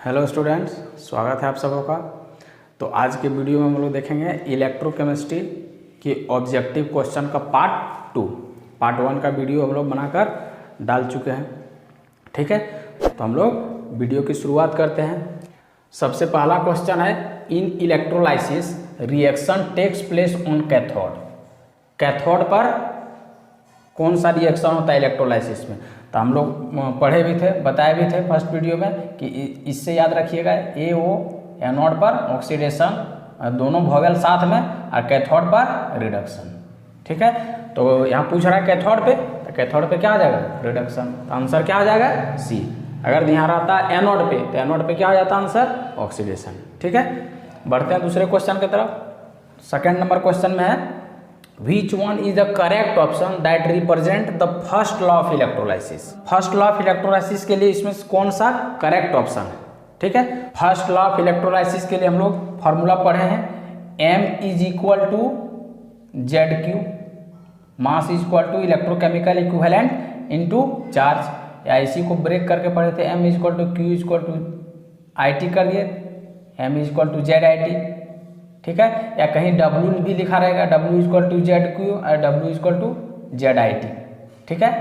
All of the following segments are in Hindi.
हेलो स्टूडेंट्स, स्वागत है आप सबों का। तो आज के वीडियो में हम लोग देखेंगे इलेक्ट्रोकेमिस्ट्री की ऑब्जेक्टिव क्वेश्चन का पार्ट 1 का वीडियो हम लोग बनाकर डाल चुके हैं। ठीक है, तो हम लोग वीडियो की शुरुआत करते हैं। सबसे पहला क्वेश्चन है, in electrolysis reaction takes place on cathode. Cathode पर कौन सा रिएक्शन होता है इलेक्ट्रोलाइसिस में? तो हम लोग पढ़े भी थे, बताए भी थे फर्स्ट वीडियो में कि इससे याद रखिएगा AO एनोड पर ऑक्सीडेशन, दोनों वोवेल साथ में, और कैथोड पर रिडक्शन। ठीक है, तो यहाँ पूछ रहा है कैथोड पे, तो कैथोड पे क्या आ जाएगा? रिडक्शन। तो आंसर क्या आ जाएगा? C। अगर यहाँ रहता है एनोड पे, तो एनोड पे क्या हो जाता है आंसर? ऑक्सीडेशन। ठीक है, बढ़ते हैं दूसरे क्वेश्चन की तरफ। सेकेंड नंबर क्वेश्चन में है, Which one is the correct option that represent the first law of electrolysis? First law of electrolysis के लिए इसमें कौन सा करेक्ट ऑप्शन है? ठीक है, फर्स्ट लॉ ऑफ इलेक्ट्रोलाइसिस के लिए हम लोग फॉर्मूला पढ़े हैं, M is equal to ZQ, mass is equal to electrochemical equivalent into charge, या इसी को ब्रेक करके पढ़े थे, M is equal to Q is equal to IT कर दिए, M is equal to ZIT। ठीक है, या कहीं W भी लिखा रहेगा, W इक्वल टू ZQ और W इक्वल टू ZIT। ठीक है,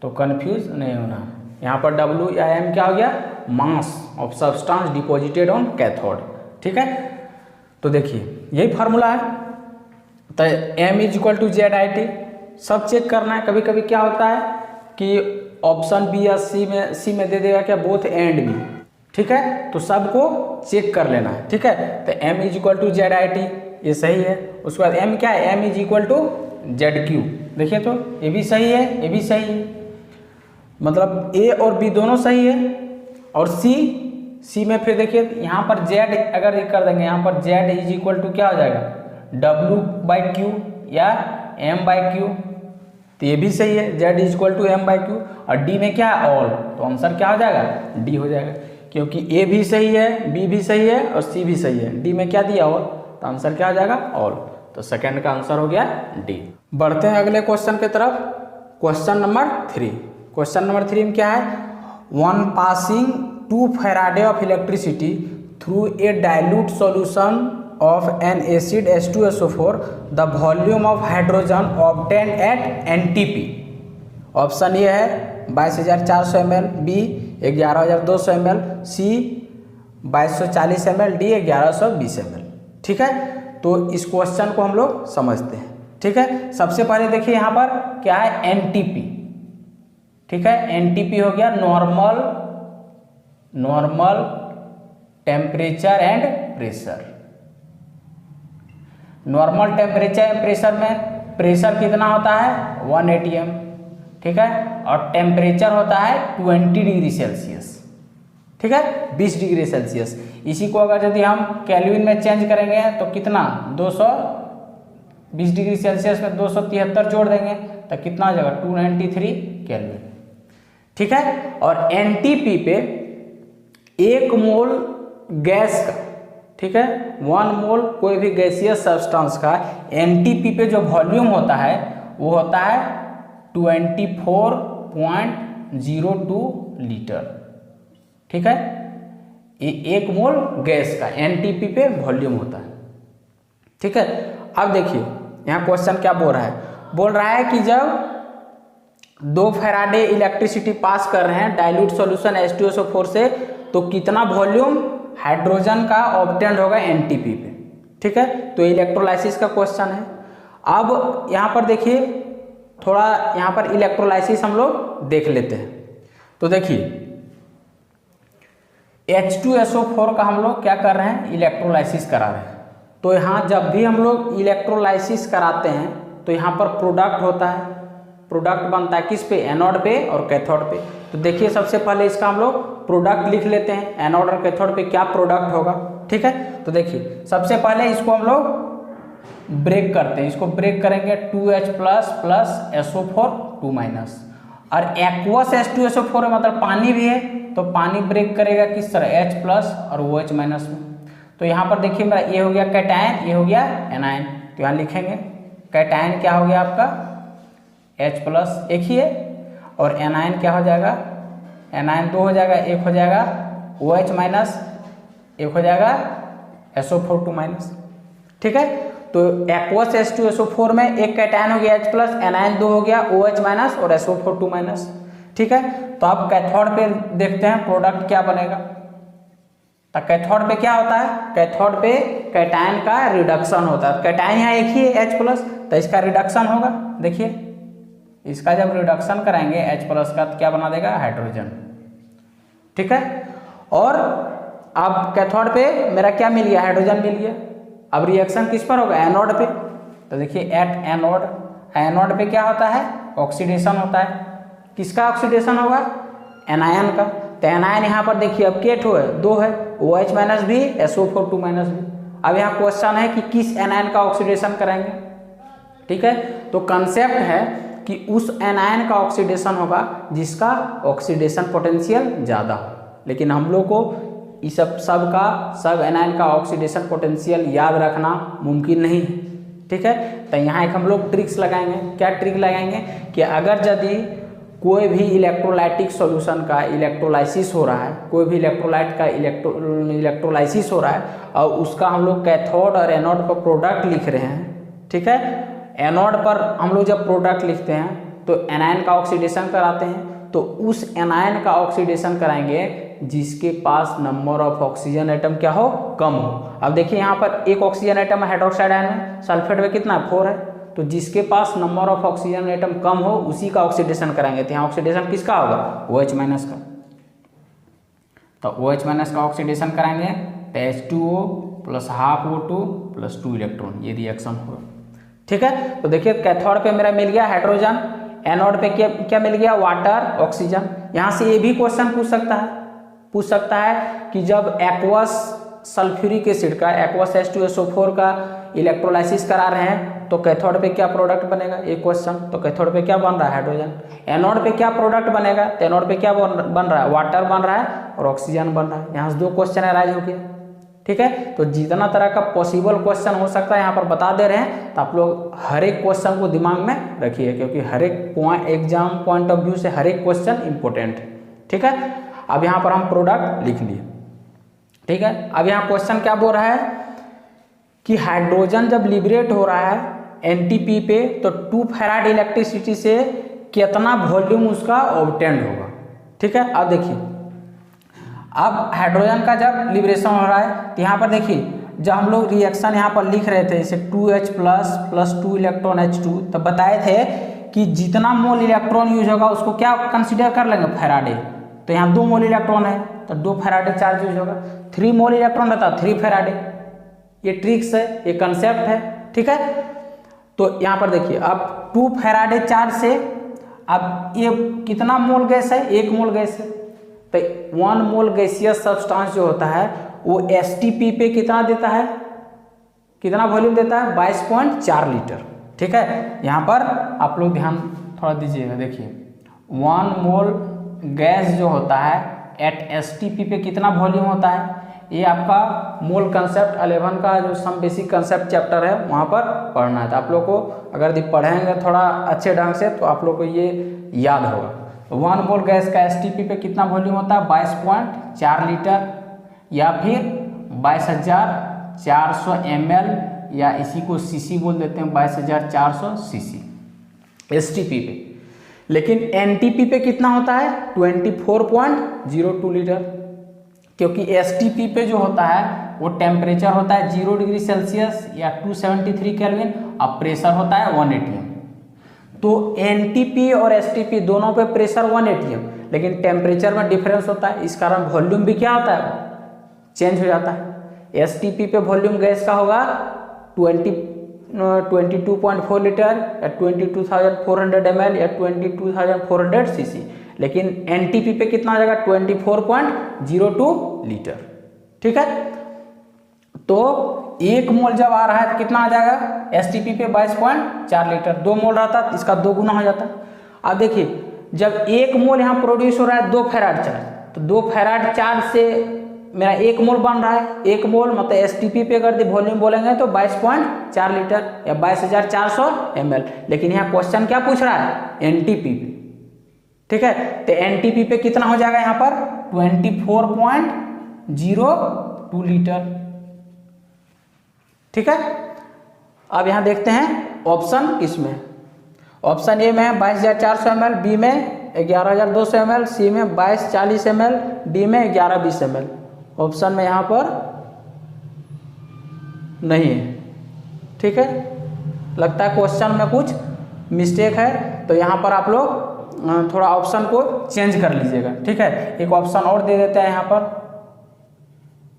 तो कंफ्यूज नहीं होना। यहाँ पर W या M क्या हो गया? Mass of substance deposited on cathode. ठीक है, तो देखिए यही फार्मूला है। तो M is equal to ZIT सब चेक करना है। कभी कभी क्या होता है कि ऑप्शन बी या सी में दे देगा क्या बोथ एंड भी। ठीक है, तो सबको चेक कर लेना है। ठीक है, तो M is equal to ZIT ये सही है। उसके बाद M क्या है? M is equal to ZQ। देखिए तो ये भी सही है, ये भी सही है, मतलब A और B दोनों सही है। और C में फिर देखिए यहाँ पर Z अगर कर देंगे, यहाँ पर Z इज इक्वल टू क्या हो जाएगा? W/Q या M/Q, तो ये भी सही है, Z is equal to M/Q। और D में क्या है? ऑल, तो आंसर क्या हो जाएगा? D हो जाएगा, क्योंकि A भी सही है, B भी सही है और C भी सही है। D में क्या दिया? ऑल, तो आंसर क्या हो जाएगा? ऑल। तो सेकंड का आंसर हो गया D। बढ़ते हैं अगले क्वेश्चन की तरफ। Question number 3। क्वेश्चन नंबर 3 में क्या है? One passing 2 faraday of electricity through a dilute solution of an acid H2SO4, the volume of hydrogen obtain at NTP। Option A है 22,400 ml, B 11,200 ml, C 2,240 ml, D 1,120 ml। ठीक है, तो इस क्वेश्चन को हम लोग समझते हैं। ठीक है, सबसे पहले देखिए यहाँ पर क्या है? NTP। ठीक है, NTP हो गया normal temperature and pressure. Normal temperature and pressure में प्रेशर कितना होता है? 1 atm। ठीक है, और टेम्परेचर होता है 20 डिग्री सेल्सियस। ठीक है, 20 डिग्री सेल्सियस। इसी को अगर यदि हम केल्विन में चेंज करेंगे तो कितना? 220 डिग्री सेल्सियस में 273 जोड़ देंगे तो कितना हो जाएगा? 293 केल्विन। ठीक है, और NTP पे 1 मोल गैस का, ठीक है, 1 मोल कोई भी गैसियस सब्सटेंस का NTP पे जो वॉल्यूम होता है वो होता है 24.02 लीटर। ठीक है, ये 1 मोल गैस का NTP पे वॉल्यूम होता है। ठीक है, अब देखिए यहाँ क्वेश्चन क्या बोल रहा है? बोल रहा है कि जब 2 फैराडे इलेक्ट्रिसिटी पास कर रहे हैं डाइल्यूट सॉल्यूशन H2SO4 से, तो कितना वॉल्यूम हाइड्रोजन का ऑब्टेन्ड होगा NTP पे। ठीक है, तो इलेक्ट्रोलाइसिस का क्वेश्चन है। अब यहाँ पर देखिए थोड़ा यहाँ पर इलेक्ट्रोलाइसिस हम लोग देख लेते हैं। तो देखिए H2SO4 का हम लोग क्या कर रहे हैं? इलेक्ट्रोलाइसिस करा रहे हैं। तो यहाँ जब भी हम लोग इलेक्ट्रोलाइसिस कराते हैं तो यहाँ पर प्रोडक्ट होता है। प्रोडक्ट बनता है किस पे? एनोड पे और कैथोड पे। तो देखिए सबसे पहले इसका हम लोग प्रोडक्ट लिख लेते हैं, एनोड और कैथोड पे क्या प्रोडक्ट होगा। ठीक है, तो देखिए सबसे पहले इसको हम लोग ब्रेक करते हैं। इसको ब्रेक करेंगे 2H प्लस SO4 2-, और एक्वस H2SO4 मतलब पानी भी है, तो पानी ब्रेक करेगा किस तरह? H प्लस और OH माइनस में। तो यहाँ पर देखिए मेरा ये हो गया कैटायन, ये हो गया एनायन। तो यहाँ लिखेंगे कैटायन क्या हो गया आपका? H प्लस एक ही है, और एनायन क्या हो जाएगा? एनायन 2 हो जाएगा, 1 हो जाएगा OH माइनस, एक हो जाएगा SO4 माइनस। ठीक है, तो एक्वस H2SO4 में एक कैटायन हो गया H प्लस, एनायन 2 हो गया OH माइनस और SO4 माइनस। ठीक है, तो अब कैथोड पे देखते हैं प्रोडक्ट क्या बनेगा। तो कैथोड पे क्या होता है, कैथोड पे कैटायन का रिडक्शन होता है। कैटायन यहाँ एक ही है H प्लस, तो इसका रिडक्शन होगा। देखिए इसका जब रिडक्शन कराएंगे H प्लस का तो क्या बना देगा, हाइड्रोजन। ठीक है, और अब कैथोड पे मेरा क्या मिल गया, हाइड्रोजन मिल गया। अब रिएक्शन किस पर होगा, एनोड पे। तो देखिए एट एनोड, एनोड पे क्या होता है, ऑक्सीडेशन होता है। किसका ऑक्सीडेशन होगा, एनायन का। तो एनायन यहाँ पर देखिए अब केटो है, 2 है, OH माइनस भी SO4 माइनस भी। अब यहाँ क्वेश्चन है कि किस एनायन का ऑक्सीडेशन कराएंगे। ठीक है, तो कंसेप्ट है कि उस एनायन का ऑक्सीडेशन होगा जिसका ऑक्सीडेशन पोटेंशियल ज़्यादा हो। लेकिन हम लोग को इस सब एनायन का ऑक्सीडेशन पोटेंशियल याद रखना मुमकिन नहीं है। ठीक है, तो यहाँ एक हम लोग ट्रिक्स लगाएंगे। क्या ट्रिक लगाएंगे कि अगर यदि कोई भी इलेक्ट्रोलाइटिक सॉल्यूशन का इलेक्ट्रोलाइसिस हो रहा है, कोई भी इलेक्ट्रोलाइट का इलेक्ट्रोलाइसिस हो रहा है और उसका हम लोग कैथोड और एनोड पर प्रोडक्ट लिख रहे हैं। ठीक है, एनोड पर हम लोग जब प्रोडक्ट लिखते हैं तो एनायन का ऑक्सीडेशन कराते हैं। तो उस एनायन का ऑक्सीडेशन कराएंगे जिसके पास नंबर ऑफ ऑक्सीजन एटम क्या हो, कम हो। अब देखिए यहाँ पर एक ऑक्सीजन एटम है हाइड्रोक्साइड आयन में, सल्फेट में कितना 4 है। तो जिसके पास नंबर ऑफ ऑक्सीजन एटम कम हो उसी का ऑक्सीडेशन कराएंगे। तो यहाँ ऑक्सीडेशन किसका होगा, OH माइनस का। तो OH माइनस का ऑक्सीडेशन कराएंगे तो H2O plus half O2 plus 2 electron, ये रिएक्शन होगा। ठीक है, तो देखिए कैथोड पे मेरा मिल गया हाइड्रोजन, एनोड पे क्या मिल गया, वाटर, ऑक्सीजन। यहाँ से ये भी क्वेश्चन पूछ सकता है कि जब एक्वस सल्फ्यूरिक एसिड का, एक्वस H2SO4 का इलेक्ट्रोलाइसिस करा रहे हैं तो कैथोड पे क्या प्रोडक्ट बनेगा, एक क्वेश्चन। तो कैथोड पे क्या बन रहा है, हाइड्रोजन। एनोड पे क्या प्रोडक्ट बनेगा, तो एनोड पे क्या बन रहा है, वाटर बन रहा है और ऑक्सीजन बन रहा है। यहाँ से 2 क्वेश्चन अराइज हो गया। ठीक है, तो जितना तरह का पॉसिबल क्वेश्चन हो सकता है यहाँ पर बता दे रहे हैं। तो आप लोग हर एक क्वेश्चन को दिमाग में रखिए, क्योंकि हर एक एग्जाम पॉइंट ऑफ व्यू से हर एक क्वेश्चन इंपॉर्टेंट है। ठीक है, अब यहाँ पर हम प्रोडक्ट लिख लिए। ठीक है, अब यहाँ क्वेश्चन क्या बोल रहा है कि हाइड्रोजन जब लिबरेट हो रहा है NTP पे तो 2 फैराड इलेक्ट्रिसिटी से कितना वॉल्यूम उसका ऑब्टेंड होगा। ठीक है, अब देखिए अब हाइड्रोजन का जब लिबरेशन हो रहा है तो यहाँ पर देखिए जब हम लोग रिएक्शन यहाँ पर लिख रहे थे जैसे 2H प्लस 2 इलेक्ट्रॉन H2, तो बताए थे कि जितना मोल इलेक्ट्रॉन यूज होगा उसको क्या कंसिडर कर लेंगे, फैराडे। तो यहाँ 2 मोल इलेक्ट्रॉन है तो 2 फैराडे चार्ज यूज होगा। 3 मोल इलेक्ट्रॉन रहता है 3 फैराडे। ये ट्रिक्स है, ये कंसेप्ट है। ठीक है, तो यहाँ पर देखिए अब 2 फैराडे चार्ज से अब ये कितना मोल गैस है, 1 मोल गैस है। तो 1 मोल गैसियस सब्सटेंस जो होता है वो STP पे कितना देता है, कितना वॉल्यूम देता है, 22.4 लीटर। ठीक है, यहाँ पर आप लोग ध्यान थोड़ा दीजिएगा। देखिए 1 मोल गैस जो होता है एट STP पे कितना वॉल्यूम होता है, ये आपका मोल कंसेप्ट 11 का जो सम बेसिक कंसेप्ट चैप्टर है वहाँ पर पढ़ना है। तो आप लोग को अगर पढ़ेंगे थोड़ा अच्छे ढंग से तो आप लोग को ये याद होगा। तो 1 मोल गैस का STP पे कितना वॉल्यूम होता है, 22.4 लीटर या फिर 22,400 ml, या इसी को सीसी बोल देते हैं, 22,400 सीसी STP पे। लेकिन NTP पे कितना होता है, 24.02 लीटर, क्योंकि STP पे जो होता है वो टेम्परेचर होता है 0 डिग्री सेल्सियस या 273 केल्विन और प्रेशर होता है 1 atm। तो NTP और STP दोनों पे प्रेशर 1 atm, लेकिन टेम्परेचर में डिफरेंस होता है, इस कारण वॉल्यूम भी क्या होता है, चेंज हो जाता है। STP पे वॉल्यूम गैस का होगा 22.4 लीटर या 22,400 ml या 22,400 सीसी, लेकिन NTP पे कितना आ जाएगा, 24.02 लीटर। ठीक है, तो 1 मोल जब आ रहा है तो कितना आ जाएगा, STP पे 22.4 लीटर। 2 मोल रहता है इसका 2 गुना हो जाता है। अब देखिए जब 1 मोल यहाँ प्रोड्यूस हो रहा है 2 फैराड चार्ज, तो 2 फैराड चार्ज से मेरा 1 मोल बन रहा है। 1 मोल मतलब STP पे अगर वॉल्यूम बोलेंगे तो 22.4 लीटर या 22,400 ml। लेकिन यहाँ क्वेश्चन क्या पूछ रहा है, NTP पे। ठीक है। तो एनटीपी पे कितना हो जाएगा यहाँ पर 24.02 लीटर। ठीक है। अब यहाँ देखते हैं ऑप्शन किसमें। ऑप्शन ए में 22,400 ml, बी में 11,200 ml, सी में 22,40 ml, डी में 11,20 ml। ऑप्शन में यहाँ पर नहीं है। ठीक है, लगता है क्वेश्चन में कुछ मिस्टेक है, तो यहाँ पर आप लोग थोड़ा ऑप्शन को चेंज कर लीजिएगा। ठीक है, एक ऑप्शन और दे देते हैं यहाँ पर,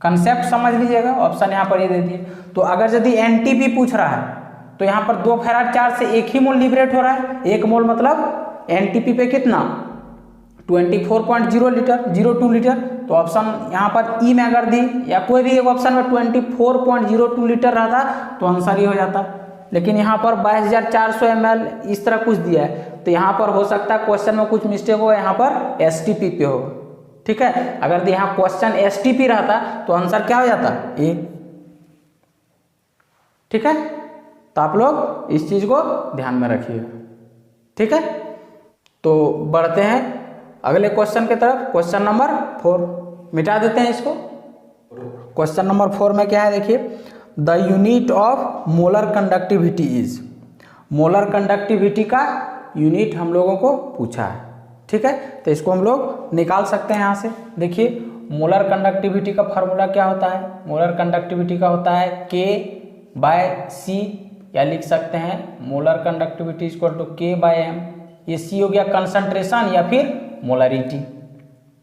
कंसेप्ट समझ लीजिएगा। ऑप्शन यहाँ पर ये दे दिए। तो अगर यदि एनटीपी पूछ रहा है तो यहाँ पर 2 फेराड चार्ज से 1 ही मोल लिबरेट हो रहा है। 1 मोल मतलब एनटीपी पे कितना 24.02 लीटर। तो ऑप्शन यहाँ पर ई में अगर दी या कोई भी एक ऑप्शन में 24.02 लीटर रहता तो आंसर ही हो जाता। लेकिन यहाँ पर 22,400 ml इस तरह कुछ दिया है, तो यहाँ पर हो सकता है क्वेश्चन में कुछ मिस्टेक हो, यहाँ पर एसटीपी पे हो। ठीक है, अगर यहाँ क्वेश्चन एसटीपी रहता तो आंसर क्या हो जाता ए। ठीक है, तो आप लोग इस चीज को ध्यान में रखिएगा। ठीक है, तो बढ़ते हैं अगले क्वेश्चन की तरफ। क्वेश्चन नंबर 4 मिटा देते हैं इसको। क्वेश्चन नंबर 4 में क्या है देखिए, the unit of molar conductivity is. Molar conductivity का यूनिट हम लोगों को पूछा है। ठीक है, तो इसको हम लोग निकाल सकते हैं यहाँ से। देखिए मोलर कंडक्टिविटी का फार्मूला क्या होता है। मोलर कंडक्टिविटी का होता है K/C, या लिख सकते हैं molar conductivity equal to K/m। ये C हो गया कंसंट्रेशन या फिर मोलरिटी।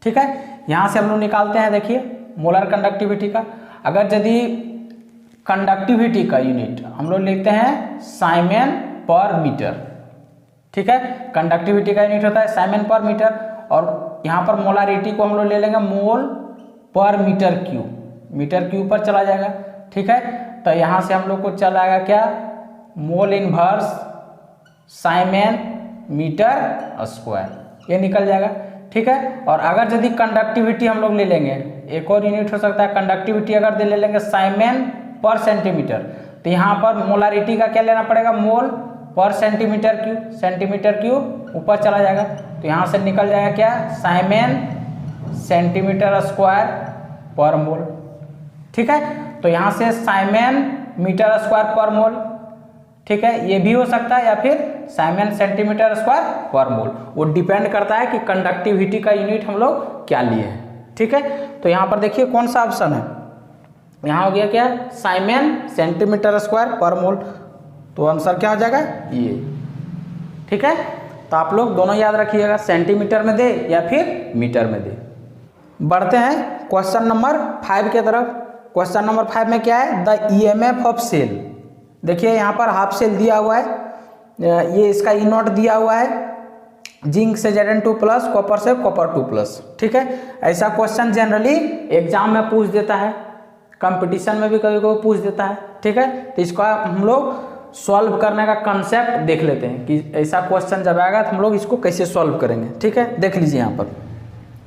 ठीक है, यहाँ से हम लोग निकालते हैं। देखिए मोलर कंडक्टिविटी का, अगर यदि कंडक्टिविटी का यूनिट हम लोग लिखते हैं साइमन पर मीटर। ठीक है, कंडक्टिविटी का यूनिट होता है साइमन पर मीटर, और यहाँ पर मोलारिटी को हम लोग ले लेंगे मोल पर मीटर क्यूब। मीटर क्यूब पर चला जाएगा। ठीक है, तो यहाँ से हम लोग को चला आएगा क्या, mole inverse siemens metre square, ये निकल जाएगा। ठीक है, और अगर यदि कंडक्टिविटी हम लोग ले लेंगे, एक और यूनिट हो सकता है कंडक्टिविटी अगर ले लेंगे साइमन पर सेंटीमीटर, तो यहाँ पर मोलारिटी का क्या लेना पड़ेगा, मोल पर सेंटीमीटर क्यूब। सेंटीमीटर क्यूब ऊपर चला जाएगा, तो यहाँ से निकल जाएगा क्या, साइमन सेंटीमीटर स्क्वायर पर मोल। ठीक है, तो यहाँ से साइमन मीटर स्क्वायर पर मोल। ठीक है, ये भी हो सकता है, या फिर साइमन सेंटीमीटर स्क्वायर पर मोल। वो डिपेंड करता है कि कंडक्टिविटी का यूनिट हम लोग क्या लिए हैं। ठीक है, तो यहाँ पर देखिए कौन सा ऑप्शन है, यहाँ हो गया क्या, साइमन सेंटीमीटर स्क्वायर पर मोल। तो आंसर क्या हो जाएगा ये। ठीक है, तो आप लोग दोनों याद रखिएगा, सेंटीमीटर में दे या फिर मीटर में दे। बढ़ते हैं क्वेश्चन नंबर 5 की तरफ। क्वेश्चन नंबर 5 में क्या है, द ईएमएफ ऑफ सेल। देखिए यहाँ पर हाफ सेल दिया हुआ है, ये इसका ई नॉट दिया हुआ है, जिंक से Zn2 प्लस, कॉपर से कॉपर 2 प्लस। ठीक है, ऐसा क्वेश्चन जनरली एग्जाम में पूछ देता है, कंपटीशन में भी कभी कभी पूछ देता है। ठीक है, तो इसका हम लोग सॉल्व करने का कंसेप्ट देख लेते हैं कि ऐसा क्वेश्चन जब आएगा तो हम लोग इसको कैसे सॉल्व करेंगे। ठीक है, देख लीजिए यहाँ पर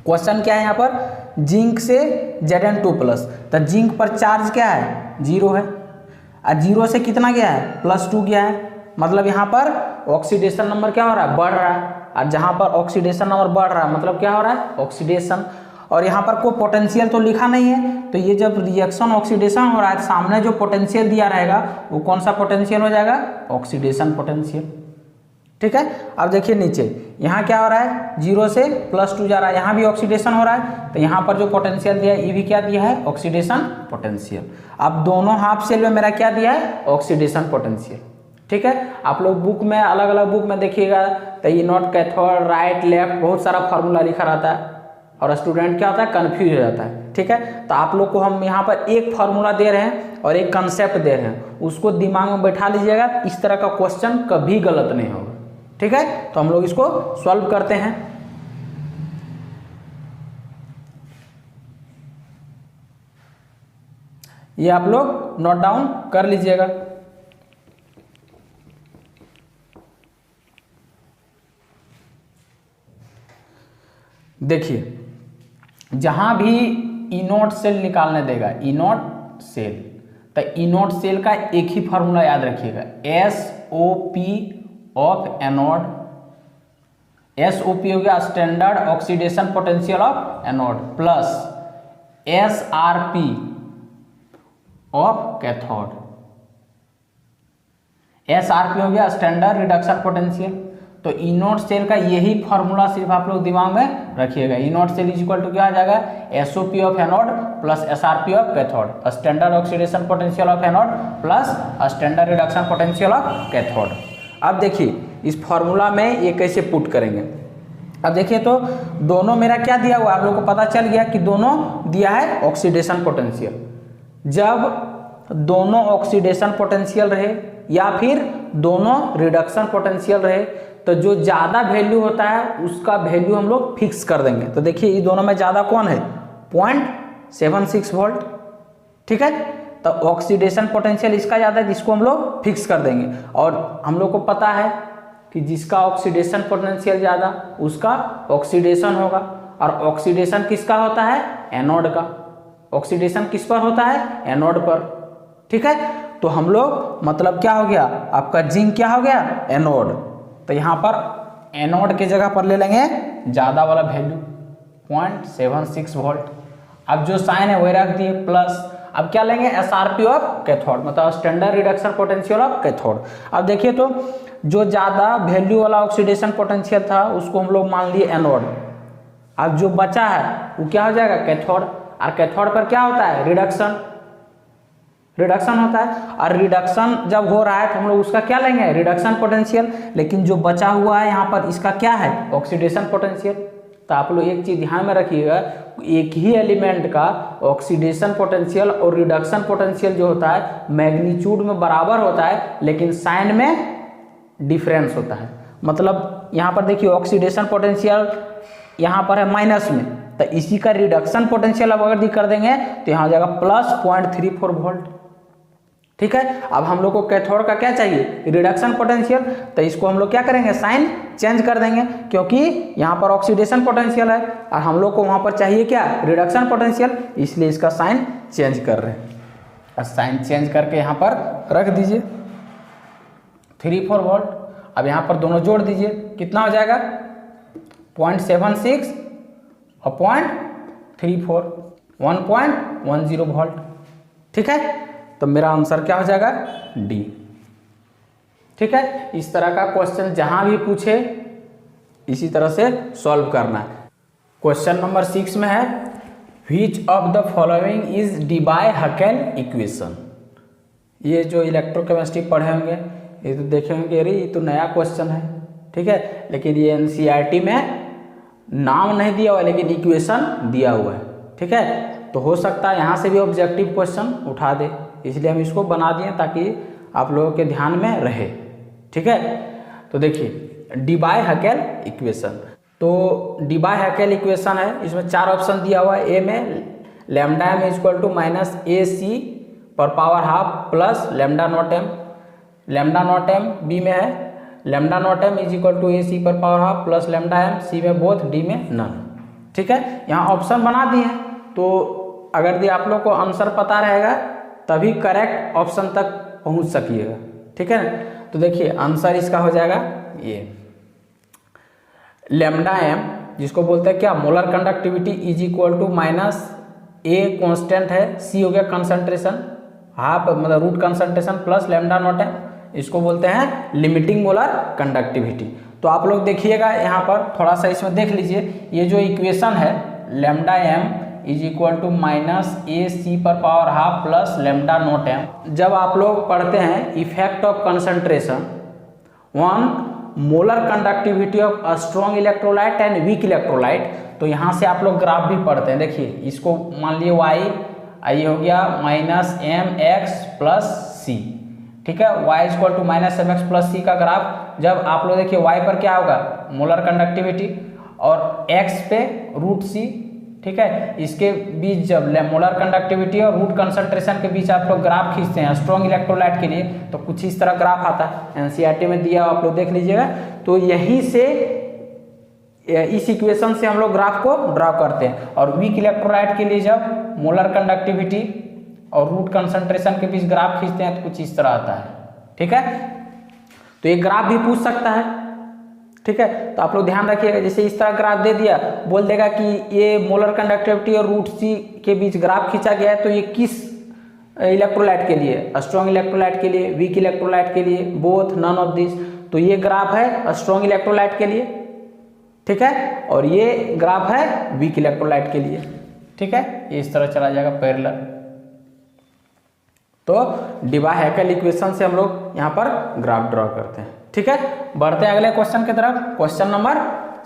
क्वेश्चन क्या है, यहाँ पर जिंक से Zn2 प्लस, तो जिंक पर चार्ज क्या है, 0 है, और 0 से कितना गया है, +2 गया है। मतलब यहाँ पर ऑक्सीडेशन नंबर क्या हो रहा है, बढ़ रहा है, और जहाँ पर ऑक्सीडेशन नंबर बढ़ रहा है मतलब क्या हो रहा है, ऑक्सीडेशन। और यहाँ पर कोई पोटेंशियल तो लिखा नहीं है, तो ये जब रिएक्शन ऑक्सीडेशन हो रहा है, सामने जो पोटेंशियल दिया रहेगा वो कौन सा पोटेंशियल हो जाएगा, ऑक्सीडेशन पोटेंशियल। ठीक है, अब देखिए नीचे यहाँ क्या हो रहा है, 0 से +2 जा रहा है, यहाँ भी ऑक्सीडेशन हो रहा है, तो यहाँ पर जो पोटेंशियल दिया है ये भी क्या दिया है, ऑक्सीडेशन पोटेंशियल। अब दोनों हाफ सेल में मेरा क्या दिया है, ऑक्सीडेशन पोटेंशियल। ठीक है, आप लोग बुक में अलग अलग बुक में देखिएगा, तो ई नॉट, कैथोड, राइट, लेफ्ट, बहुत सारा फार्मूला लिखा रहता है, और स्टूडेंट क्या होता है, कंफ्यूज हो जाता है। ठीक है, तो आप लोग को हम यहाँ पर एक फार्मूला दे रहे हैं और एक कंसेप्ट दे रहे हैं, उसको दिमाग में बैठा लीजिएगा, इस तरह का क्वेश्चन कभी गलत नहीं होगा। ठीक है, तो हम लोग इसको सॉल्व करते हैं। ये आप लोग नोट डाउन कर लीजिएगा। देखिए जहां भी ई नॉट सेल निकालने देगा, ई नॉट सेल, तो ई नॉट सेल का एक ही फार्मूला याद रखिएगा, SOP ऑफ एनोड SOP हो गया standard oxidation potential of anode plus SRP of cathode. SRP हो गया स्टैंडर्ड रिडक्शन पोटेंशियल। तो इनोड सेल का यही फॉर्मूला सिर्फ आप लोग दिमाग में रखिएगा। इनोड सेल इज इक्वल टू क्या आ जाएगा, SOP of anode plus SRP of cathode, standard oxidation potential of anode plus standard reduction potential of cathode. अब देखिए इस फॉर्मूला में ये कैसे पुट करेंगे। अब देखिए तो दोनों मेरा क्या दिया हुआ, आप लोगों को पता चल गया कि दोनों दिया है ऑक्सीडेशन पोटेंशियल। जब दोनों ऑक्सीडेशन पोटेंशियल रहे या फिर दोनों रिडक्शन पोटेंशियल रहे तो जो ज़्यादा वैल्यू होता है उसका वैल्यू हम लोग फिक्स कर देंगे। तो देखिए ये दोनों में ज़्यादा कौन है, 0.76 वोल्ट, ठीक है। तो ऑक्सीडेशन पोटेंशियल इसका ज़्यादा है, जिसको हम लोग फिक्स कर देंगे। और हम लोग को पता है कि जिसका ऑक्सीडेशन पोटेंशियल ज़्यादा उसका ऑक्सीडेशन होगा, और ऑक्सीडेशन किसका होता है, एनोड का। ऑक्सीडेशन किस पर होता है, एनोड पर, ठीक है। तो हम लोग मतलब क्या हो गया, आपका जिंक क्या हो गया, एनोड। तो यहाँ पर एनोड के जगह पर ले लेंगे ज़्यादा वाला वैल्यू 0.76 वोल्ट। अब जो साइन है वही रख दिए प्लस। अब क्या लेंगे, SRP ऑफ कैथोड, मतलब standard reduction potential of cathode. अब देखिए तो जो ज़्यादा वैल्यू वाला ऑक्सीडेशन पोटेंशियल था उसको हम लोग मान लिए एनोड। अब जो बचा है वो क्या हो जाएगा, कैथोड। और कैथोड पर क्या होता है, रिडक्शन होता है। और रिडक्शन जब हो रहा है तो हम लोग उसका क्या लेंगे, रिडक्शन पोटेंशियल। लेकिन जो बचा हुआ है यहाँ पर इसका क्या है, ऑक्सीडेशन पोटेंशियल। तो आप लोग एक चीज़ ध्यान में रखिएगा, एक ही एलिमेंट का ऑक्सीडेशन पोटेंशियल और रिडक्शन पोटेंशियल जो होता है मैग्नीट्यूड में बराबर होता है, लेकिन साइन में डिफरेंस होता है। मतलब यहाँ पर देखिए ऑक्सीडेशन पोटेंशियल यहाँ पर है माइनस में, तो इसी का रिडक्शन पोटेंशियल अब अगर कर देंगे तो यहाँ हो जाएगा प्लस 0.34 वोल्ट, ठीक है। अब हम लोग को कैथोड का क्या चाहिए, रिडक्शन पोटेंशियल। तो इसको हम लोग क्या करेंगे, साइन चेंज कर देंगे, क्योंकि यहाँ पर ऑक्सीडेशन पोटेंशियल है और हम लोग को वहाँ पर चाहिए क्या, रिडक्शन पोटेंशियल, इसलिए इसका साइन चेंज कर रहे हैं। साइन चेंज करके यहाँ पर रख दीजिए 34 वोल्ट। अब यहाँ पर दोनों जोड़ दीजिए, कितना हो जाएगा, 0.76 और 0.34, 1.10 वोल्ट, ठीक है। तो मेरा आंसर क्या हो जाएगा, डी, ठीक है। इस तरह का क्वेश्चन जहां भी पूछे इसी तरह से सॉल्व करना है। क्वेश्चन नंबर 6 में है, which of the following is Debye Huckel equation. ये जो इलेक्ट्रोकेमिस्ट्री पढ़े होंगे ये तो देखेंगे, अरे ये तो नया क्वेश्चन है, ठीक है। लेकिन ये NCERT में नाम नहीं दिया हुआ है लेकिन इक्वेशन दिया हुआ है, ठीक है। तो हो सकता है यहाँ से भी ऑब्जेक्टिव क्वेश्चन उठा दे, इसलिए हम इसको बना दिए ताकि आप लोगों के ध्यान में रहे, ठीक है। तो देखिए डीबाय-हकेल इक्वेशन, तो डीबाय-हकेल इक्वेशन है, इसमें 4 ऑप्शन दिया हुआ है। ए में lambda m equal to minus AC पर power half plus lambda nought m, lambda nought m। B में है lambda nought m is equal to AC पर power half plus lambda m। C में बोथ, डी में नन, ठीक है। यहाँ ऑप्शन बना दिए हैं, तो अगर ये आप लोग को आंसर पता रहेगा तभी करेक्ट ऑप्शन तक पहुंच सकिएगा, ठीक है ना। तो देखिए आंसर इसका हो जाएगा ये लैम्डा m, जिसको बोलते हैं क्या, molar conductivity is equal to minus A constant है, C हो गया कंसंट्रेशन, हाफ मतलब root concentration plus lambda nought m, इसको बोलते हैं लिमिटिंग मोलर कंडक्टिविटी। तो आप लोग देखिएगा यहाँ पर थोड़ा सा इसमें देख लीजिए, ये जो इक्वेशन है lambda m is equal to minus AC पर power half plus lambda nought m। जब आप लोग पढ़ते हैं effect of concentration on molar conductivity of a strong electrolyte and weak electrolyte, तो यहाँ से आप लोग ग्राफ भी पढ़ते हैं। देखिए इसको मान लिए y, ये हो गया माइनस mx प्लस सी, ठीक है। y equal to minus mx plus C का ग्राफ, जब आप लोग देखिए y पर क्या होगा, मोलर कंडक्टिविटी, और x पे रूट सी, ठीक है। इसके बीच जब मोलर कंडक्टिविटी और रूट कंसंट्रेशन के बीच आप लोग ग्राफ खींचते हैं स्ट्रॉन्ग इलेक्ट्रोलाइट के लिए, तो कुछ इस तरह ग्राफ आता है, NCERT में दिया आप लोग देख लीजिएगा। तो यहीं से इस इक्वेशन से हम लोग ग्राफ को ड्रा करते हैं। और वीक इलेक्ट्रोलाइट के लिए जब मोलर कंडक्टिविटी और रूट कंसंट्रेशन के बीच ग्राफ खींचते हैं तो कुछ इस तरह आता है, ठीक है। तो ये ग्राफ भी पूछ सकता है, ठीक है। तो आप लोग ध्यान रखिएगा, जैसे इस तरह ग्राफ दे दिया, बोल देगा कि ये मोलर कंडक्टिविटी और रूट सी के बीच ग्राफ खींचा गया है, तो ये किस इलेक्ट्रोलाइट के लिए, स्ट्रॉन्ग इलेक्ट्रोलाइट के लिए, वीक इलेक्ट्रोलाइट के लिए, बोथ, नन ऑफ दिस। तो ये ग्राफ है स्ट्रॉन्ग इलेक्ट्रोलाइट के लिए, ठीक है, और ये ग्राफ है वीक इलेक्ट्रोलाइट के लिए, ठीक है। ये इस तरह चला जाएगा पैरेलल। तो डिबा-हैकेल इक्वेशन से हम लोग यहाँ पर ग्राफ ड्रॉ करते हैं, ठीक है। बढ़ते हैं अगले क्वेश्चन की तरफ। Question number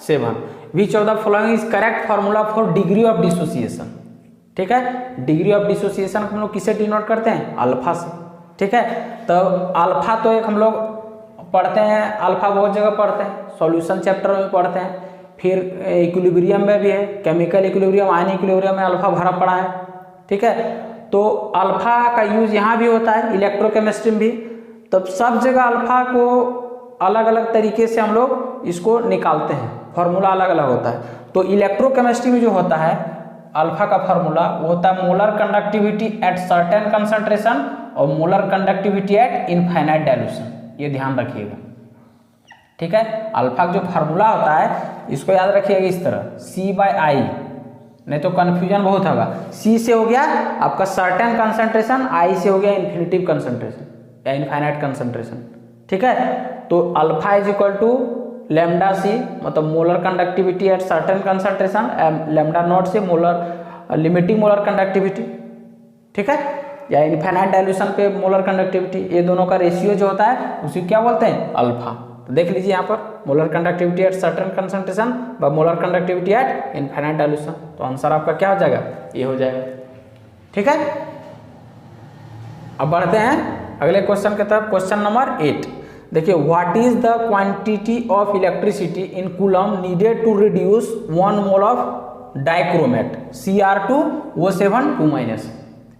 7, which of the following is correct formula for degree of dissociation, ठीक है। डिग्री ऑफ डिसोसिएशन हम लोग किसे डिनोट करते हैं, अल्फा से, ठीक है। तो अल्फा तो एक हम लोग पढ़ते हैं, अल्फा बहुत जगह पढ़ते हैं, सॉल्यूशन चैप्टर में पढ़ते हैं, फिर इक्विलिब्रियम में भी है, केमिकल इक्विलिब्रियम, आयन इक्विलिब्रियम में अल्फा भरा पड़ा है, ठीक है। तो अल्फा का यूज यहाँ भी होता है, इलेक्ट्रोकेमिस्ट्री में भी। तब सब जगह अल्फा को अलग अलग तरीके से हम लोग इसको निकालते हैं, फॉर्मूला अलग अलग होता है। तो इलेक्ट्रोकेमिस्ट्री में जो होता है अल्फा का फॉर्मूला, वो होता है molar conductivity at certain concentration और molar conductivity at infinite dilution. ये ध्यान रखिएगा, ठीक है। अल्फा का जो फार्मूला होता है इसको याद रखिएगा इस तरह, C/I, नहीं तो कंफ्यूजन बहुत होगा। C से हो गया आपका सर्टेन कंसंट्रेशन, I से हो गया इन्फिनिटिव कंसंट्रेशन या इनफाइनाइट कंसंट्रेशन, ठीक है। तो alpha is equal to lambda C, मतलब molar conductivity at certain concentration, lambda nought से मोलर लिमिटिंग मोलर कंडक्टिविटी, ठीक है, या इनफाइनाइट डाइल्यूशन पे मोलर कंडक्टिविटी। ये दोनों का रेशियो जो होता है उसी क्या बोलते हैं, अल्फा। तो देख लीजिए यहाँ पर molar conductivity at certain concentration व molar conductivity at infinite dilution. तो आंसर आपका क्या हो जाएगा, ये हो जाएगा, ठीक है। अब बढ़ते हैं अगले क्वेश्चन की तरफ। क्वेश्चन नंबर 8 देखिए, what is the quantity of electricity in coulomb needed to reduce 1 mole of dichromate Cr2O7 2-।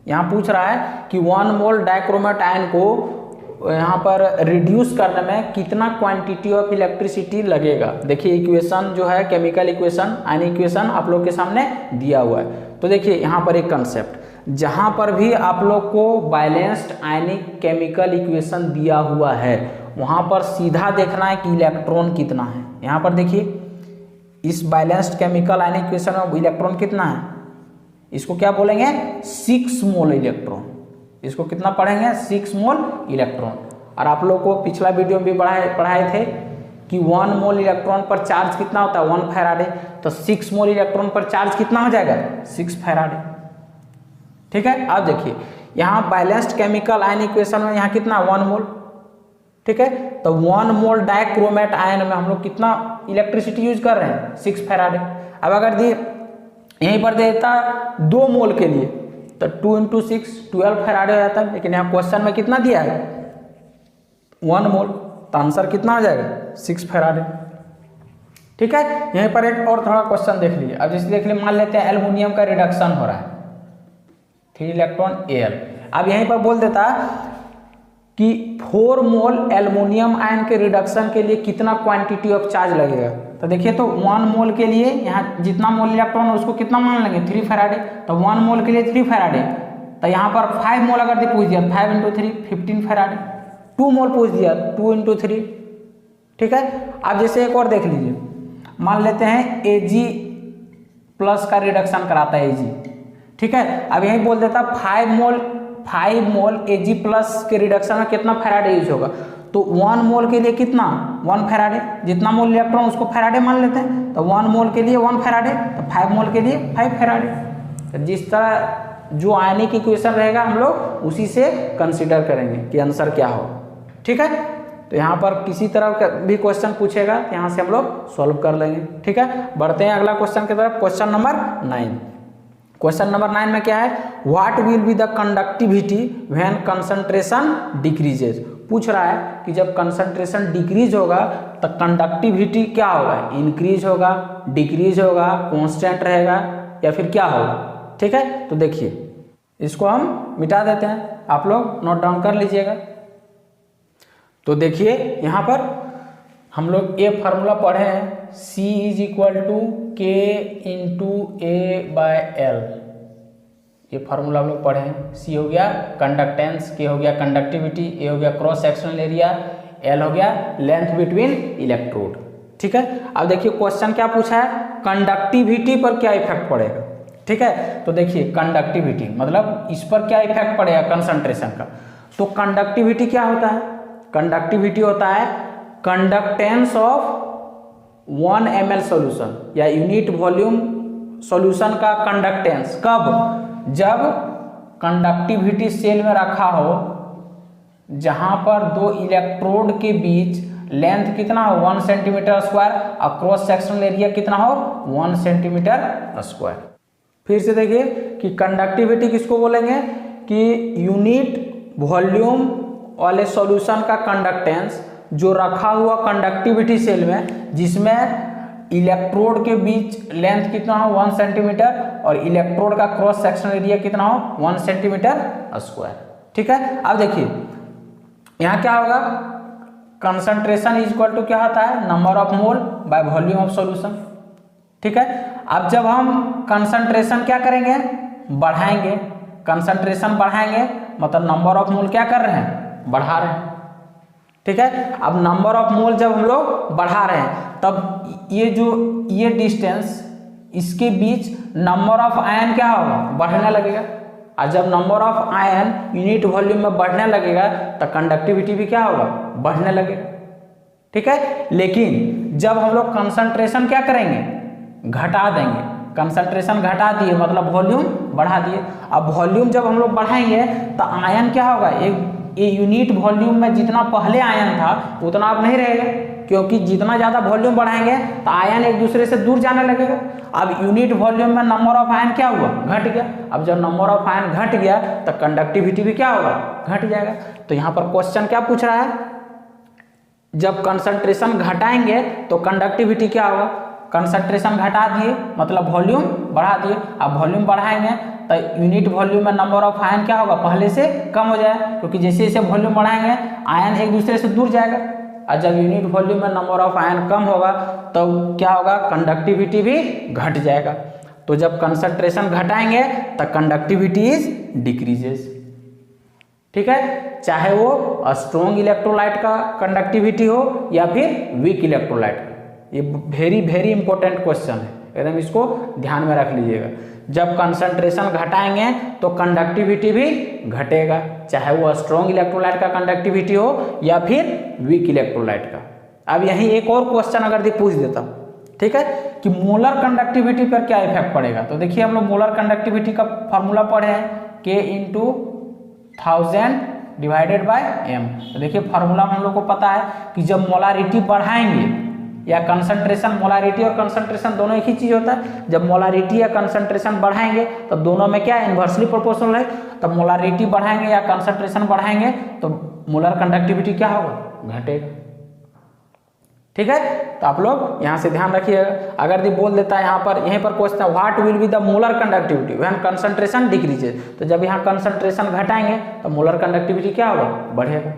यहाँ पूछ रहा है कि 1 मोल डाइक्रोमेट आयन को यहाँ पर रिड्यूस करने में कितना क्वांटिटी ऑफ इलेक्ट्रिसिटी लगेगा। देखिए इक्वेशन जो है, केमिकल इक्वेशन, आयन इक्वेशन आप लोग के सामने दिया हुआ है। तो देखिए यहाँ पर एक कंसेप्ट, जहाँ पर भी आप लोग को बैलेंस्ड आयनिक केमिकल इक्वेशन दिया हुआ है वहाँ पर सीधा देखना है कि इलेक्ट्रॉन कितना है। यहाँ पर देखिए इस बैलेंस्ड केमिकल आयनिक इक्वेशन में इलेक्ट्रॉन कितना है, इसको क्या बोलेंगे, 6 मोल इलेक्ट्रॉन। इसको कितना पढ़ेंगे, 6 मोल इलेक्ट्रॉन। और आप लोग को पिछला वीडियो में भी पढ़ाए थे कि 1 मोल इलेक्ट्रॉन पर चार्ज कितना होता है, 1 फैराडे। तो 6 मोल इलेक्ट्रॉन पर चार्ज कितना हो जाएगा, 6 फैराडे, ठीक है। अब देखिए यहाँ बैलेंस्ड केमिकल आयन इक्वेशन में यहाँ कितना, 1 मोल, ठीक है। तो 1 मोल डाइक्रोमेट आयन में हम लोग कितना इलेक्ट्रिसिटी यूज कर रहे हैं, 6 फैराडे। अब अगर यहीं पर देता 2 मोल के लिए तो 2 × 6 12 फैराडे हो जाता है, लेकिन यहाँ क्वेश्चन में कितना दिया है, 1 मोल। तो आंसर कितना हो जाएगा, 6 फैराडे, ठीक है। यहीं पर एक और थोड़ा क्वेश्चन देख लीजिए। अब जैसे देख लीजिए, मान लेते हैं एल्युमिनियम का रिडक्शन हो रहा है, 3 इलेक्ट्रॉन Al। अब यहीं पर बोल देता कि 4 मोल एल्युमिनियम आयन के रिडक्शन के लिए कितना क्वांटिटी ऑफ चार्ज लगेगा। तो देखिए, तो 1 मोल के लिए यहाँ जितना मोल इलेक्ट्रॉन है उसको कितना मान लेंगे, 3 फैराडे। तो 1 मोल के लिए 3 फैराडे। तो यहाँ पर 5 मोल अगर पूछ दिया, 5 × 3 15 फैराडे। 2 मोल पूछ दिया, 2 × 3, ठीक है। अब जैसे एक और देख लीजिए, मान लेते हैं Ag+ का रिडक्शन कराता है Ag, ठीक है। अब यही बोल देता 5 मोल Ag+ के रिडक्शन में कितना फैराडे यूज होगा। तो 1 मोल के लिए कितना, 1 फैराडे। जितना मोल इलेक्ट्रॉन उसको फैराडे मान लेते हैं। तो 1 मोल के लिए 1 फैराडे, तो 5 मोल के लिए 5 फैराडे। तो जिस तरह जो आयनिक इक्वेशन रहेगा हम लोग उसी से कंसीडर करेंगे कि आंसर क्या हो, ठीक है। तो यहाँ पर किसी तरह का भी क्वेश्चन पूछेगा तो यहाँ से हम लोग सॉल्व कर लेंगे, ठीक है। बढ़ते हैं अगला क्वेश्चन की तरफ। Question number 9। क्वेश्चन नंबर 9 में क्या है, what will be the conductivity when concentration decreases. पूछ रहा है कि जब कंसंट्रेशन डिक्रीज होगा तो कंडक्टिविटी क्या होगा, इंक्रीज होगा, डिक्रीज होगा, कांस्टेंट रहेगा या फिर क्या होगा, ठीक है। तो देखिए इसको हम मिटा देते हैं, आप लोग नोट डाउन कर लीजिएगा। तो देखिए यहाँ पर हम लोग ये फार्मूला पढ़े हैं, C = K × A/L। ये फार्मूला हम लोग पढ़े हैं। C हो गया कंडक्टेंस, K हो गया कंडक्टिविटी, A हो गया क्रॉस सेक्शनल एरिया, L हो गया लेंथ बिटवीन इलेक्ट्रोड, ठीक है। अब देखिए क्वेश्चन क्या पूछा है, कंडक्टिविटी पर क्या इफेक्ट पड़ेगा। ठीक है, तो देखिए कंडक्टिविटी मतलब इस पर क्या इफेक्ट पड़ेगा कंसंट्रेशन का। तो कंडक्टिविटी क्या होता है, कंडक्टिविटी होता है कंडक्टेंस ऑफ 1 ml सॉल्यूशन या यूनिट वॉल्यूम सॉल्यूशन का कंडक्टेंस। कब, जब कंडक्टिविटी सेल में रखा हो जहां पर दो इलेक्ट्रोड के बीच लेंथ कितना हो 1 सेंटीमीटर स्क्वायर और क्रॉस सेक्शनल एरिया कितना हो 1 सेंटीमीटर स्क्वायर। फिर से देखिए कि कंडक्टिविटी किसको बोलेंगे कि यूनिट वॉल्यूम वाले सॉल्यूशन का कंडक्टेंस जो रखा हुआ कंडक्टिविटी सेल में जिसमें इलेक्ट्रोड के बीच लेंथ कितना हो 1 सेंटीमीटर और इलेक्ट्रोड का क्रॉस सेक्शनल एरिया कितना हो 1 सेंटीमीटर स्क्वायर। ठीक है, अब देखिए यहाँ क्या होगा, कंसंट्रेशन इज इक्वल टू क्या होता है number of mole by volume of solution. ठीक है, अब जब हम कंसंट्रेशन क्या करेंगे बढ़ाएंगे, कंसंट्रेशन बढ़ाएंगे मतलब नंबर ऑफ मोल क्या कर रहे हैं बढ़ा रहे हैं। ठीक है, अब नंबर ऑफ मोल जब हम लोग बढ़ा रहे हैं तब ये डिस्टेंस इसके बीच नंबर ऑफ आयन क्या होगा बढ़ने लगेगा, और जब number of ion unit volume में बढ़ने लगेगा तो कंडक्टिविटी भी क्या होगा बढ़ने लगेगा। ठीक है, लेकिन जब हम लोग कंसंट्रेशन क्या करेंगे घटा देंगे, कंसंट्रेशन घटा दिए मतलब वॉल्यूम बढ़ा दिए। अब वॉल्यूम जब हम लोग बढ़ाएंगे तो आयन क्या होगा, एक यूनिट वॉल्यूम में जितना पहले आयन था उतना अब नहीं रहेगा, क्योंकि जितना ज़्यादा वॉल्यूम बढ़ाएंगे तो आयन एक दूसरे से दूर जाने लगेगा। अब यूनिट वॉल्यूम में नंबर ऑफ आयन क्या हुआ घट गया, अब जब नंबर ऑफ आयन घट गया तो कंडक्टिविटी भी क्या होगा घट जाएगा। तो यहाँ पर क्वेश्चन क्या पूछ रहा है, जब कंसंट्रेशन घटाएंगे तो कंडक्टिविटी क्या होगा, कंसंट्रेशन घटा दिए मतलब वॉल्यूम बढ़ा दिए, अब वॉल्यूम बढ़ाएंगे तो यूनिट वॉल्यूम में नंबर ऑफ आयन क्या होगा पहले से कम हो जाएगा, क्योंकि जैसे जैसे वॉल्यूम बढ़ाएंगे आयन एक दूसरे से दूर जाएगा, और जब यूनिट वॉल्यूम में नंबर ऑफ आयन कम होगा तो क्या होगा कंडक्टिविटी भी घट जाएगा। तो जब कंसंट्रेशन घटाएंगे तो कंडक्टिविटी इज डिक्रीजेस। ठीक है, चाहे वो स्ट्रॉन्ग इलेक्ट्रोलाइट का कंडक्टिविटी हो या फिर वीक इलेक्ट्रोलाइट का। ये वेरी वेरी इंपॉर्टेंट क्वेश्चन है, एकदम इसको ध्यान में रख लीजिएगा। जब कंसंट्रेशन घटाएंगे तो कंडक्टिविटी भी घटेगा, चाहे वो स्ट्रॉन्ग इलेक्ट्रोलाइट का कंडक्टिविटी हो या फिर वीक इलेक्ट्रोलाइट का। अब यहीं एक और क्वेश्चन अगर पूछ देता, ठीक है, कि मोलर कंडक्टिविटी पर क्या इफेक्ट पड़ेगा। तो देखिए हम लोग मोलर कंडक्टिविटी का फॉर्मूला पढ़े हैं K × 1000 डिवाइडेड बाय m। तो देखिए फार्मूला हम लोग को पता है कि जब मोलारिटी बढ़ाएंगे या कंसंट्रेशन, मोलारिटी और कंसंट्रेशन दोनों एक ही चीज होता है, जब मोलारिटी या कंसंट्रेशन बढ़ाएंगे तो दोनों में क्या इन्वर्सली प्रोपोर्शनल है, तब मोलारिटी बढ़ाएंगे या कंसंट्रेशन बढ़ाएंगे तो मोलर कंडक्टिविटी क्या होगा घटेगा। ठीक है, तो आप लोग यहाँ से ध्यान रखिएगा। अगर ये बोल देता है यहाँ पर, यहीं पर क्वेश्चन है what will be the molar conductivity when concentration decreases, तो जब यहाँ कंसंट्रेशन घटाएंगे तो मोलर कंडक्टिविटी क्या होगा बढ़ेगा।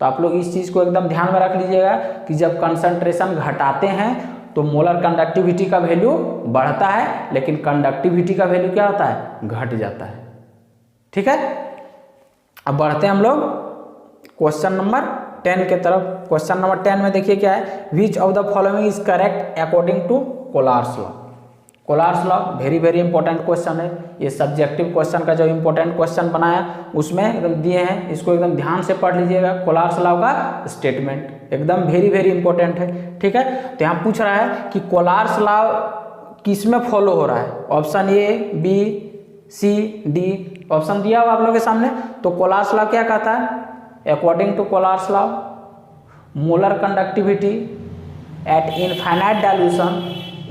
तो आप लोग इस चीज़ को एकदम ध्यान में रख लीजिएगा कि जब कंसंट्रेशन घटाते हैं तो मोलर कंडक्टिविटी का वैल्यू बढ़ता है, लेकिन कंडक्टिविटी का वैल्यू क्या होता है घट जाता है। ठीक है, अब बढ़ते हैं हम लोग क्वेश्चन नंबर 10 के तरफ। क्वेश्चन नंबर 10 में देखिए क्या है, which of the following is correct according to Kohlrausch's law. Kohlrausch's law very very important question है, ये सब्जेक्टिव क्वेश्चन का जो इंपॉर्टेंट क्वेश्चन बनाया उसमें एकदम दिए हैं, इसको एकदम ध्यान से पढ़ लीजिएगा। कोलार्स लॉ का स्टेटमेंट एकदम वेरी वेरी इंपॉर्टेंट है। ठीक है, तो यहाँ पूछ रहा है कि कोलार्स लॉ किस में फॉलो हो रहा है, option A B C D option दिया हुआ आप लोगों के सामने। तो कोलार्स लॉ क्या कहता है, according to Kohlrausch's law molar conductivity at infinite dilution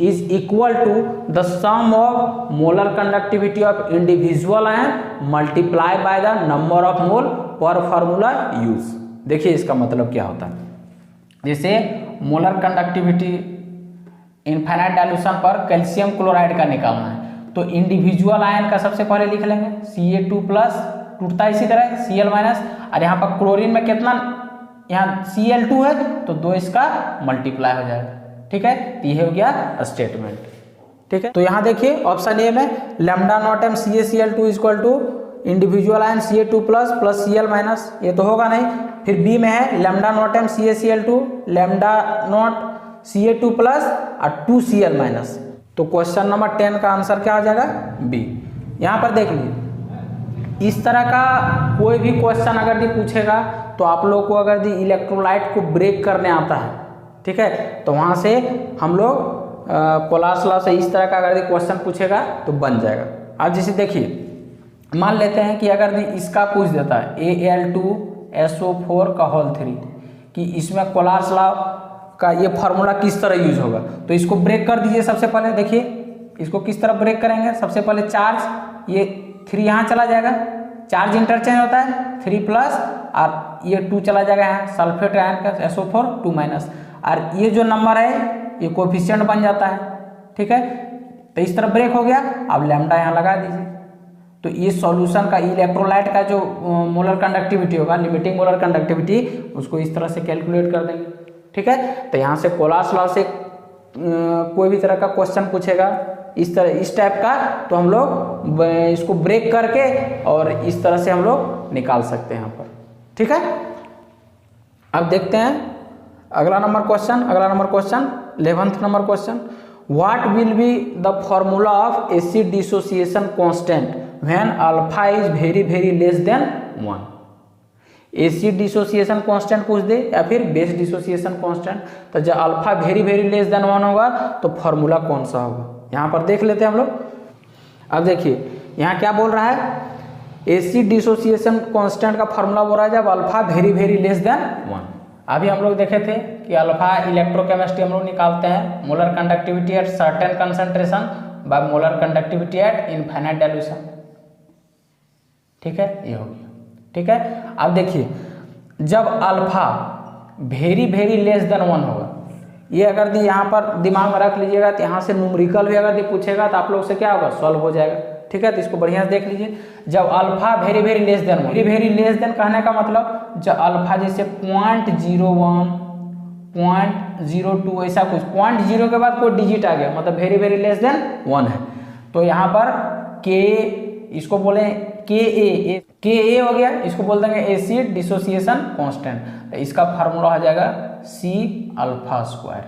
is equal to the sum of molar conductivity of individual ion multiply by the number of mole per formula use। देखिए इसका मतलब क्या होता है, जैसे मोलर कंडक्टिविटी इनफाइनाइट डाइल्यूशन पर कैल्शियम क्लोराइड का निकालना है तो इंडिविजुअल आयन का सबसे पहले लिख लेंगे Ca2+ टूटता है इसी तरह Cl-, और यहाँ पर क्लोरीन में कितना, यहाँ Cl2 है तो 2 इसका मल्टीप्लाई हो जाएगा। ठीक है, तो ये हो गया स्टेटमेंट। ठीक है, तो यहाँ देखिए ऑप्शन ए में lambda nought m CaCl2 equal to individual ion Ca2+ plus Cl-, ये तो होगा नहीं। फिर बी में है lambda nought m CaCl2 lambda nought Ca2 plus और 2Cl माइनस। तो क्वेश्चन नंबर 10 का आंसर क्या हो जाएगा? बी। यहाँ पर देख लीजिए, इस तरह का कोई भी क्वेश्चन अगर दी पूछेगा तो आप लोग को अगर दी इलेक्ट्रोलाइट को ब्रेक करने आता है, ठीक है, तो वहाँ से हम लोग कोलार्स लॉ से इस तरह का अगर दी क्वेश्चन पूछेगा तो बन जाएगा। अब जैसे देखिए, मान लेते हैं कि अगर दी इसका पूछ देता है Al2SO4 का होल 3 कि इसमें कोलार्स लॉ का ये फार्मूला किस तरह यूज होगा, तो इसको ब्रेक कर दीजिए। सबसे पहले देखिए इसको किस तरह ब्रेक करेंगे। सबसे पहले चार्ज ये 3 यहाँ चला जाएगा, चार्ज इंटरचेंज होता है 3 प्लस और ये 2 चला जाएगा यहाँ सल्फेट आयन का SO4 2 माइनस, और ये जो नंबर है ये कोफिशिएंट बन जाता है, ठीक है। तो इस तरह ब्रेक हो गया। अब लैम्डा यहाँ लगा दीजिए। तो ये सॉल्यूशन का इलेक्ट्रोलाइट का जो मोलर कंडक्टिविटी होगा, लिमिटिंग मोलर कंडक्टिविटी, उसको इस तरह से कैलकुलेट कर देंगे, ठीक है। तो यहाँ से कोलार्स लॉ से कोई भी तरह का क्वेश्चन पूछेगा इस तरह इस टाइप का, तो हम लोग इसको ब्रेक करके और इस तरह से हम लोग निकाल सकते हैं यहाँ पर, ठीक है। अब देखते हैं अगला number question 11th number question. What will be the formula of acid dissociation constant when alpha is very very less than 1? Acid dissociation constant पूछ दे या फिर बेस डिसोसिएशन कांस्टेंट, तो जब alpha very very less than 1 होगा तो फॉर्मूला कौन सा होगा, यहाँ पर देख लेते हैं हम लोग। अब देखिए यहाँ क्या बोल रहा है, एसिड डिसोसिएशन कांस्टेंट का फॉर्मूला बोल रहा है जब alpha very very less than 1। अभी हम लोग देखे थे कि अल्फा इलेक्ट्रोकेमिस्ट्री हम लोग निकालते हैं molar conductivity at certain concentration by molar conductivity at infinite dilution, ठीक है, ये हो गया, ठीक है। अब देखिए जब alpha very very less than 1 होगा, ये अगर दी यहाँ पर दिमाग में रख लीजिएगा, तो यहाँ से न्यूमेरिकल भी अगर दी पूछेगा तो आप लोग से क्या होगा, सॉल्व हो जाएगा, ठीक है। तो इसको बढ़िया से देख लीजिए। जब alpha very very less than, very very less than कहने का मतलब जब अल्फा जैसे 0.01 0.02 ऐसा कुछ 0.0 के बाद कोई डिजिट आ गया मतलब वेरी वेरी लेस देन 1 है, तो यहाँ पर के इसको बोले के हो गया, इसको बोल देंगे एसिड डिसोसिएशन कांस्टेंट। इसका फार्मूला हो जाएगा C अल्फा स्क्वायर।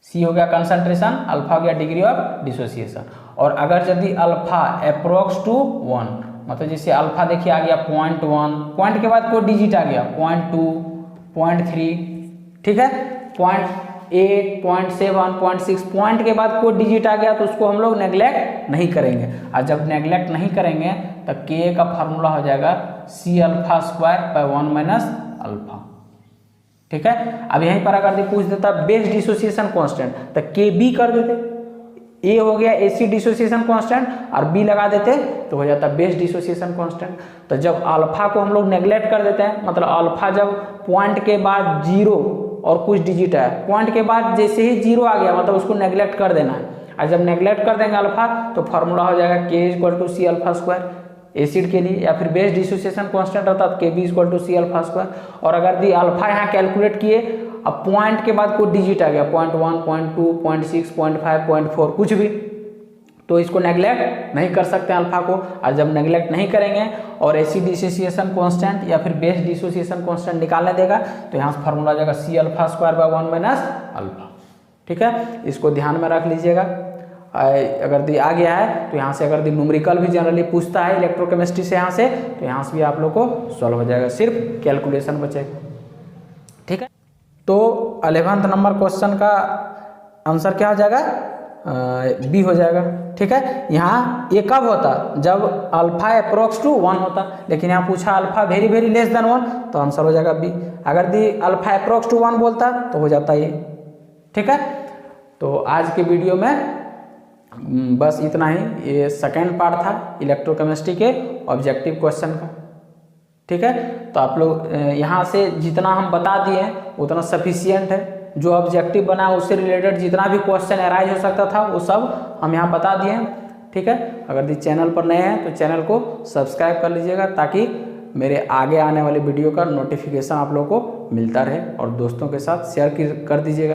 C हो गया कंसंट्रेशन, अल्फा हो गया डिग्री ऑफ डिसोसिएशन। और अगर यदि अल्फा अप्रोक्स टू 1 मतलब जैसे अल्फा देखिए आ गया 0.1, पॉइंट के बाद कोई डिजिट आ गया 0.2 0.3, ठीक है, 0.8 0.7 0.6 पॉइंट के बाद कोई डिजिट आ गया तो उसको हम लोग नेग्लेक्ट नहीं करेंगे। और जब नेग्लेक्ट नहीं करेंगे तो K का फार्मूला हो जाएगा C alpha square by 1 minus alpha, ठीक है। अब यहीं पर अगर पूछ देता बेस डिसोसिएशन कांस्टेंट तो KB कर देते, A हो गया एसिड डिसोसिएशन कांस्टेंट और B लगा देते तो हो जाता बेस डिसोसिएशन कांस्टेंट। तो जब अल्फा को हम लोग नेग्लेक्ट कर देते हैं मतलब अल्फा जब पॉइंट के बाद 0 और कुछ डिजिट है, पॉइंट के बाद जैसे ही 0 आ गया मतलब उसको नेग्लेक्ट कर देना है। और जब नेग्लेक्ट कर देंगे अल्फा तो फार्मूला हो जाएगा K = C alpha square acid के लिए, या फिर बेस डिसोसिएशन कांस्टेंट होता है KB = C अल्फा स्क्वायर। और अगर दी अल्फा यहाँ कैलकुलेट किए, अब पॉइंट के बाद कोई डिजिट आ गया 0.1 0.2 0.6 0.5 0.4 कुछ भी, तो इसको नेग्लेक्ट नहीं कर सकते अल्फा को। और जब नेग्लेक्ट नहीं करेंगे और एसिड डिसोसिएशन कांस्टेंट या फिर बेस डिसोसिएशन कांस्टेंट निकालने देगा तो यहाँ से फार्मूला आ जाएगा C alpha square by 1 minus alpha, ठीक है। इसको ध्यान में रख लीजिएगा। अगर दी आ गया है तो यहाँ से अगर दी न्यूमेरिकल भी जनरली पूछता है इलेक्ट्रोकेमिस्ट्री से यहाँ से, तो यहाँ से भी आप लोग को सॉल्व हो जाएगा, सिर्फ कैलकुलेशन बचेगा, ठीक है। तो 11th नंबर क्वेश्चन का आंसर क्या हो जाएगा, B हो जाएगा, ठीक है। यहाँ ये कब होता, जब अल्फा अप्रोक्स टू 1 होता, लेकिन यहाँ पूछा alpha very very less than 1 तो आंसर हो जाएगा B। अगर दी अल्फा अप्रोक्स टू 1 बोलता तो हो जाता ये, ठीक है। तो आज के वीडियो में बस इतना ही, ये सेकेंड पार्ट था इलेक्ट्रोकेमिस्ट्री के ऑब्जेक्टिव क्वेश्चन का, ठीक है। तो आप लोग यहाँ से जितना हम बता दिए उतना सफिशियंट है। जो ऑब्जेक्टिव बना उससे रिलेटेड जितना भी क्वेश्चन अराइज हो सकता था वो सब हम यहाँ बता दिए, ठीक है। अगर इस चैनल पर नए हैं तो चैनल को सब्सक्राइब कर लीजिएगा ताकि मेरे आगे आने वाले वीडियो का नोटिफिकेशन आप लोगों को मिलता रहे, और दोस्तों के साथ शेयर कर दीजिएगा।